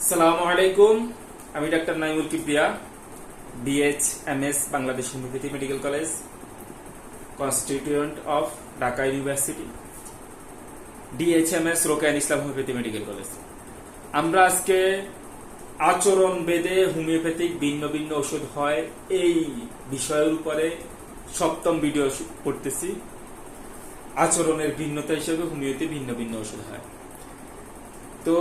আসসালামু আলাইকুম। আমি doctor Naimul Kibria, BHMS Bangladesh homeopathy medical college, constituent of Dhaka university, DHMS রোকেয়ান ইসলাম হোমিওপ্যাথি মেডিকেল কলেজ। আমরা আজকে আচরণ বেদে হোমিওপ্যাথিক ভিন্ন ভিন্ন ওষুধ হয় এই বিষয়ের উপরে সপ্তম ভিডিও করতেছি। আচরণের ভিন্নতা হিসেবে হোমিওতে ভিন্ন ভিন্ন ওষুধ হয়। তো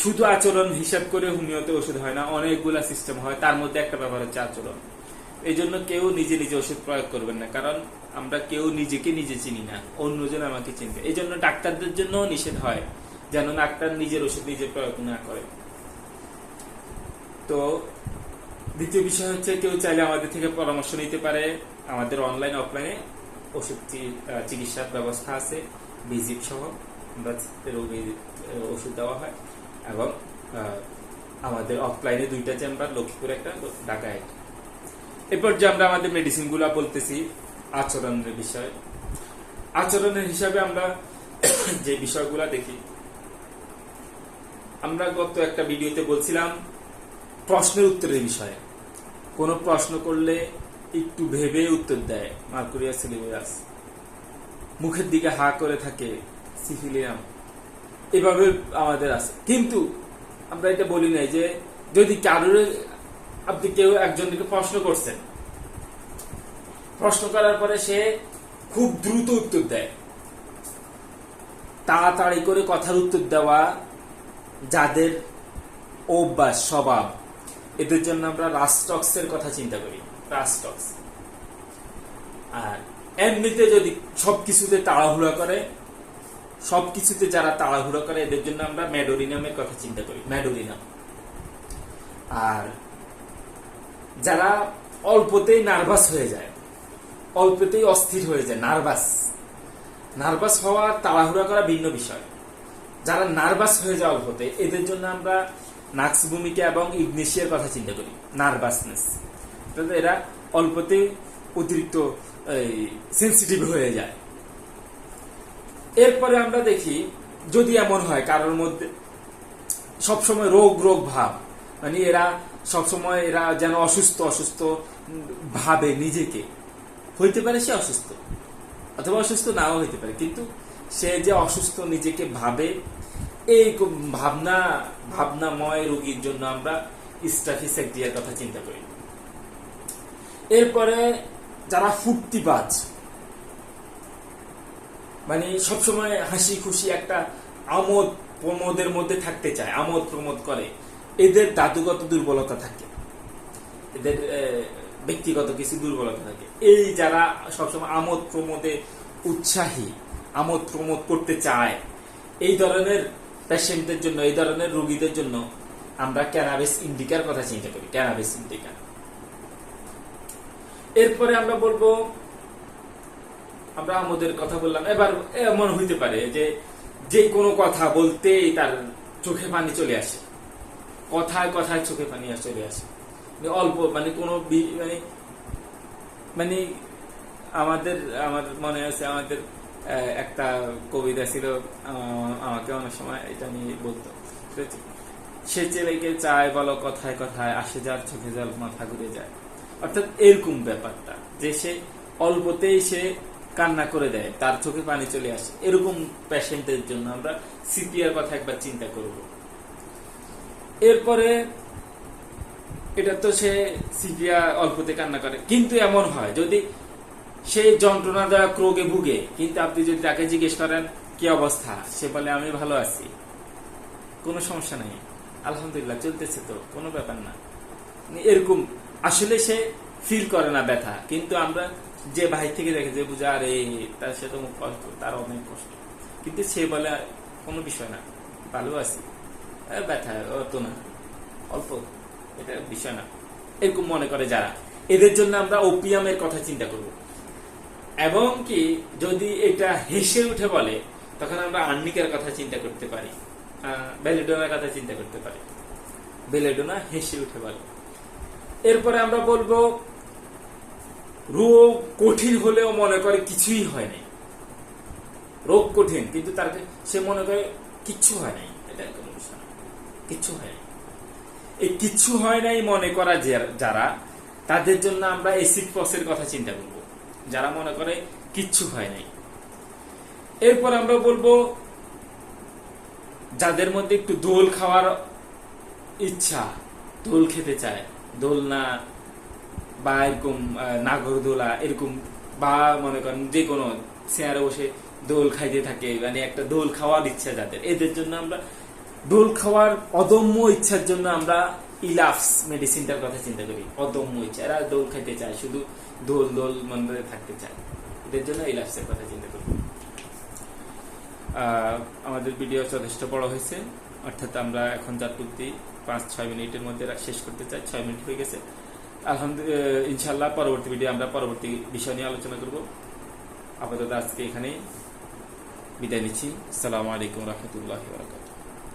শুধু আচরণ হিসাব করে হোমিওতে ওষুধ হয় না, অনেকগুলা সিস্টেম হয়। তার মধ্যে একটা ব্যাপার হচ্ছে আচরণ। এই জন্য কেউ নিজে নিজে ওষুধ প্রয়োগ করবেন না, কারণ আমরা কেউ নিজেকে নিজে চিনি না, অন্যজন আমাকে চিনবে। এই জন্য ডাক্তারদের জন্য নিষেধ হয় যেন ডাক্তার নিজের ওষুধ নিজে প্রয়োগ না করে। তো দ্বিতীয় বিষয় হচ্ছে, কেউ চাইলে আমাদের থেকে পরামর্শ নিতে পারে। আমাদের অনলাইন অফলাইনে ওষুধ চিকিৎসার ব্যবস্থা আছে, ভিজিট সহ আমরা রোগীর ওষুধ দেওয়া হয়। এবং আমাদের অফলাইনে 2টা চেম্বার, লক্ষ্মীপুর একটা, ঢাকা একটা। এরপর যে আমরা আমাদের মেডিসিন গুলা বলতেছি আচরণের বিষয়। আচরণের হিসাবে আমরা যে বিষয়গুলা দেখি, আমরা গত একটা ভিডিওতে বলছিলাম প্রশ্নের উত্তরের বিষয়ে। কোন প্রশ্ন করলে একটু ভেবে উত্তর দেয়, মার্কুরিয়াস সিলিভারাস, মুখের দিকে হা করে থাকে, সিফিলিয়াম, এভাবে আমাদের আছে। কিন্তু আমরা এটা বলি নাই যে যদি কারোর আপনি কেউ একজনকে প্রশ্ন করছেন, প্রশ্ন করার পরে সে খুব দ্রুত উত্তর দেয়, তাড়াতাড়ি করে কথার উত্তর দেওয়া যাদের অভ্যাস, স্বভাব, এদের জন্য আমরা রাস্টক্সের কথা চিন্তা করি, রাস্টক্স। আর এমনিতে যদি সবকিছুতে তাড়াহুড়া করে, সবকিছুতে যারা তাড়াহুড়া করে, এদের জন্য আমরা ম্যাডোরিনামের কথা চিন্তা করি, ম্যাডোরিনাম। আর যারা অল্পতেই নার্ভাস হয়ে যায়, অল্পতেই অস্থির হয়ে যায়, নার্ভাস হওয়া, তাড়াহুড়া করা ভিন্ন বিষয়। যারা নার্ভাস হয়ে যায় অল্পতে, এদের জন্য আমরা নাক্সভূমিকা এবং ইগনেশিয়ার কথা চিন্তা করি, নার্ভাসনেস। এরা অল্পতেই অতিরিক্ত সেন্সিটিভ হয়ে যায়। এরপরে আমরা দেখি, যদি এমন হয় কারোর মধ্যে সবসময় রোগ ভাব, মানে এরা সবসময় এরা যেন অসুস্থ ভাবে নিজেকে, হইতে পারে সে অসুস্থ অথবা অসুস্থ নাও হইতে পারে, কিন্তু সে যে অসুস্থ নিজেকে ভাবে, এই ভাবনাময় রোগীর জন্য আমরা স্ট্রাফিসেকটিয়ার কথা চিন্তা করি। এরপরে যারা ফুর্তিবাজ, মানে সবসময় হাসি খুশি একটা আমোদ প্রমোদের মধ্যে থাকতে চায়, আমোদ প্রমোদ করে, এদের দাদুগত দুর্বলতা থাকে, এদের ব্যক্তিগত কিছু দুর্বলতা থাকে। এই যারা সবসময় আমোদ প্রমোদে উৎসাহী, আমোদ প্রমোদ করতে চায়, এই ধরনের পেশেন্টদের জন্য, এই ধরনের রোগীদের জন্য আমরা ক্যানাবিস ইন্ডিকার কথা চিন্তা করি, ক্যানাবিস ইন্ডিকা। এরপরে আমরা বলবো, আমরা আমাদের কথা বললাম। এবার এমন হইতে পারে যে কোনো কথা বলতেই তার চোখে পানি চলে আসে, কথায় কথায় চোখে পানি চলে আসে, অল্প মানে কোনো মানে আমার মনে আছে, আমাদের একটা কবিতা ছিল, আমাকে অনেক সময় এটা নিয়ে বলতো, সে ছেলেকে চায় বলো কথায় কথায়, আসে যার চোখে জল মাথা ঘুরে যায়। অর্থাৎ এরকম ব্যাপারটা, যে সে অল্পতেই সে কান্না করে দেয়, তার চোখে পানি চলে আসে। এরকম পেশেন্টের জন্য আমরা সিপিআর কথা একবার চিন্তা করব। এরপরে এটা তো সে সিপিআর অল্পতে কান্না করে, কিন্তু এমন হয় যদি সে যন্ত্রণাদায়ক রোগে ভুগে, কিন্তু আপনি যদি তাকে জিজ্ঞেস করেন কি অবস্থা, সে বলে আমি ভালো আছি, কোনো সমস্যা নেই, আলহামদুলিল্লাহ চলতেছে, তো কোনো ব্যাপার না। এরকম আসলে সে ফিল করে না ব্যথা, কিন্তু আমরা যে ভাই থেকে দেখে যে বুঝা, আরে তার সে তো কষ্ট, তার অনেক কষ্ট, কিন্তু সে বলে কোনো বিষয় না, ভালো আছি, ব্যথা অত না, অল্প, এটা বিষয় না, এরকম মনে করে যারা, এদের জন্য আমরা ওপিয়ামের কথা চিন্তা করব। এবং কি যদি এটা হেসে উঠে বলে, তখন আমরা আর্নিকার কথা চিন্তা করতে পারি, বেলেডোনার কথা চিন্তা করতে পারি, বেলেডোনা হেসে উঠে বলে। এরপরে আমরা বলবো, রোগ কঠিন হলেও মনে করে কিছুই হয় নাই, রোগ কঠিন কিন্তু তার সে মনে করে কিচ্ছু হয় নাই, এটা কোনো বিষয় না, কিচ্ছু হয় নাই। এই কিচ্ছু হয় নাই মনে করা যারা, তাদের জন্য আমরা এসিড পক্সের কথা চিন্তা করব, যারা মনে করে কিচ্ছু হয় নাই। এরপর আমরা বলবো যাদের মধ্যে একটু দোল খাওয়ার ইচ্ছা, দোল খেতে চায়, দোলনা বা এরকম নাগরদোলা এরকম, বা মনে করেন যে কোনো চেয়ারে বসে দোল খাইতে থাকে, মানে একটা দোল খাওয়ার ইচ্ছা যাদের, এদের জন্য আমরা দোল খাওয়ার অদম্য ইচ্ছার জন্য আমরা ইলাফস মেডিসিনটার কথা চিন্তা করি। অদম্য ইচ্ছা, এরা দোল খাইতে চায়, শুধু দোল দোল মনে থাকতে চায়, এদের জন্য ইলাফসের কথা চিন্তা করি। আমাদের ভিডিও যথেষ্ট বড় হয়েছে, অর্থাৎ আমরা এখন যতটুকু 5-6 মিনিটের মধ্যে শেষ করতে চাই। 6 মিনিট হয়ে গেছে। আলহামদুলিল্লাহ, ইনশাল্লাহ পরবর্তী ভিডিও আমরা পরবর্তী বিষয় নিয়ে আলোচনা করব। আপাতত আজকে এখানেই বিদায় নিচ্ছি। আসসালামু আলাইকুম রহমতুল্লাহি ওয়া বারাকাতুহু।